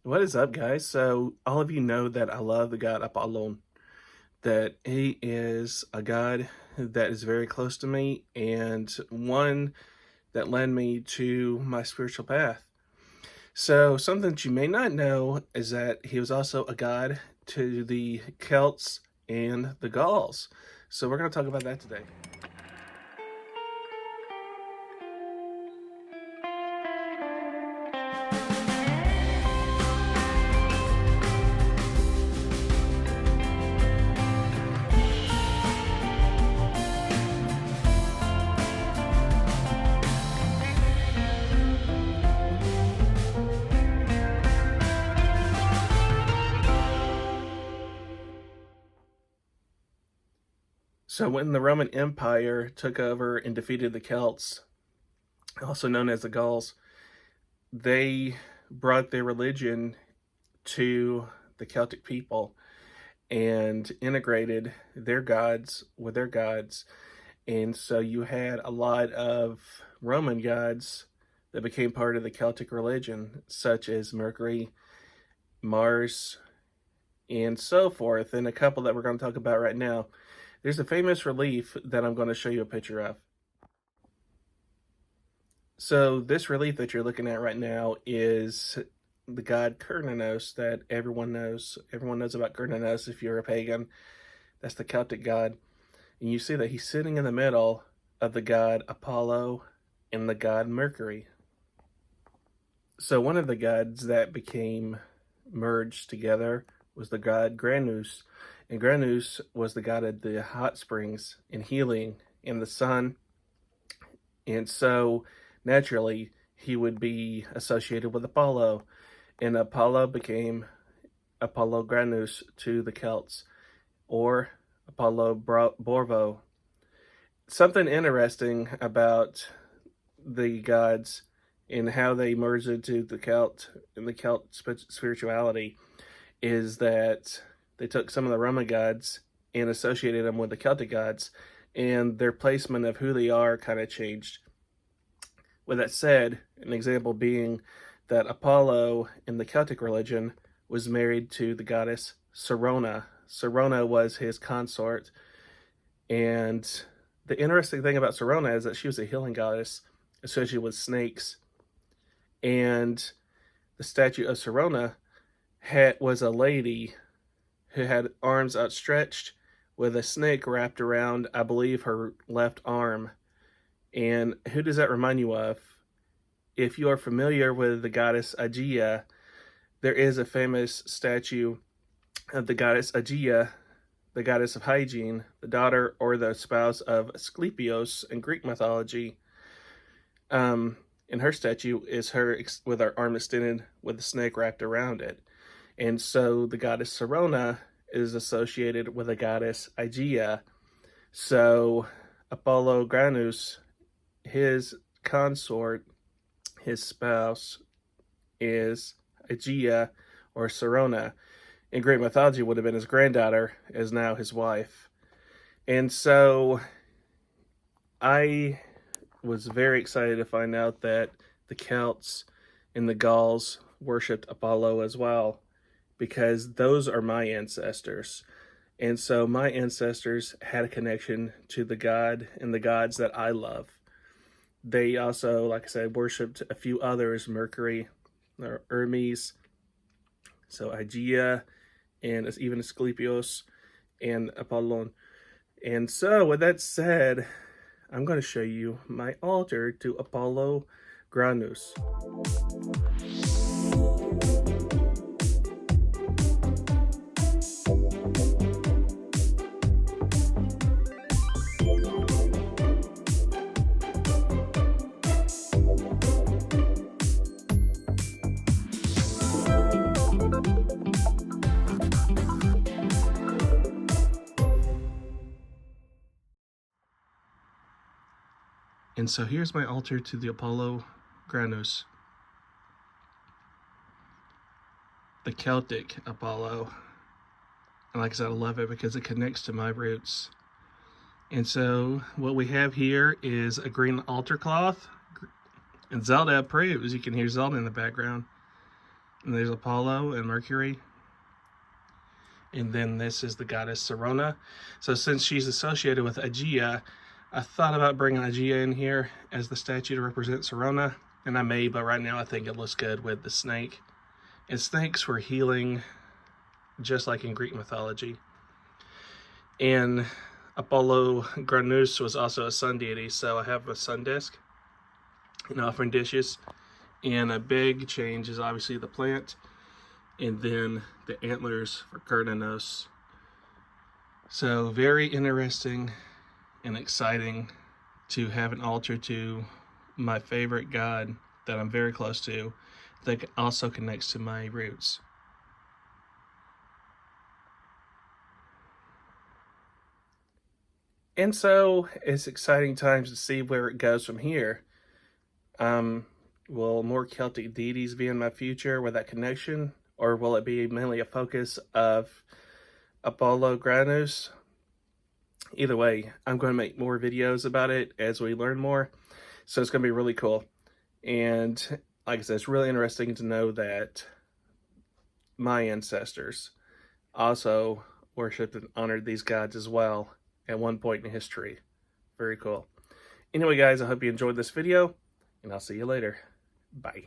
What is up, guys? So, all of you know that I love the god Apollo, that he is a god that is very close to me and one that led me to my spiritual path. So, something that you may not know is that he was also a god to the Celts and the Gauls. So, we're going to talk about that today. So, when the Roman Empire took over and defeated the Celts, also known as the Gauls, they brought their religion to the Celtic people and integrated their gods with their gods. And so you had a lot of Roman gods that became part of the Celtic religion, such as Mercury, Mars, and so forth. And a couple that we're going to talk about right now. There's a famous relief that I'm going to show you a picture of. So this relief that you're looking at right now is the god Grannus that everyone knows. Everyone knows about Grannus if you're a pagan. That's the Celtic god. And you see that he's sitting in the middle of the god Apollo and the god Mercury. So one of the gods that became merged together was the god Grannus. And Grannus was the god of the hot springs and healing and the sun. And so naturally he would be associated with Apollo. And Apollo became Apollo Grannus to the Celts, or Apollo Borvo. Something interesting about the gods and how they merged into the Celt spirituality is that they took some of the Roman gods and associated them with the Celtic gods, and their placement of who they are kind of changed. With that said, an example being that Apollo in the Celtic religion was married to the goddess Serona. Serona was his consort, and the interesting thing about Serona is that she was a healing goddess associated with snakes, and the statue of Serona was a lady who had arms outstretched with a snake wrapped around, I believe, her left arm. And who does that remind you of? If you are familiar with the goddess Aegea, there is a famous statue of the goddess Aegea, the goddess of hygiene, the daughter or the spouse of Asclepios in Greek mythology. And her statue is her with her arm extended with a snake wrapped around it. And so the goddess Serona is associated with the goddess Aegea. So Apollo Grannus, his consort, his spouse, is Aegea or Serona. In Greek mythology would have been his granddaughter, is now his wife. And so I was very excited to find out that the Celts and the Gauls worshipped Apollo as well, because those are my ancestors. And so my ancestors had a connection to the god and the gods that I love. They also, like I said, worshipped a few others, Mercury, or Hermes, so Aegea, and even Asclepios and Apollon. And so with that said, I'm going to show you my altar to Apollo Grannus. And so here's my altar to the Apollo Grannus, the Celtic Apollo. And like I said, I love it because it connects to my roots. And so what we have here is a green altar cloth. And Zelda approves. You can hear Zelda in the background. And there's Apollo and Mercury. And then this is the goddess Serona. So since she's associated with Aegea, I thought about bringing Aegea in here as the statue to represent Serona. And I may, but right now I think it looks good with the snake. And snakes were healing, just like in Greek mythology. And Apollo Grannus was also a sun deity, so I have a sun disk and offering dishes. And a big change is obviously the plant, and then the antlers for Grannus. So very interesting and exciting to have an altar to my favorite god that I'm very close to, that also connects to my roots. And so it's exciting times to see where it goes from here. Will more Celtic deities be in my future with that connection? Or will it be mainly a focus of Apollo Grannus? Either way, I'm going to make more videos about it as we learn more. So it's going to be really cool. And like I said, it's really interesting to know that my ancestors also worshipped and honored these gods as well at one point in history. Very cool. Anyway, guys, I hope you enjoyed this video, and I'll see you later. Bye.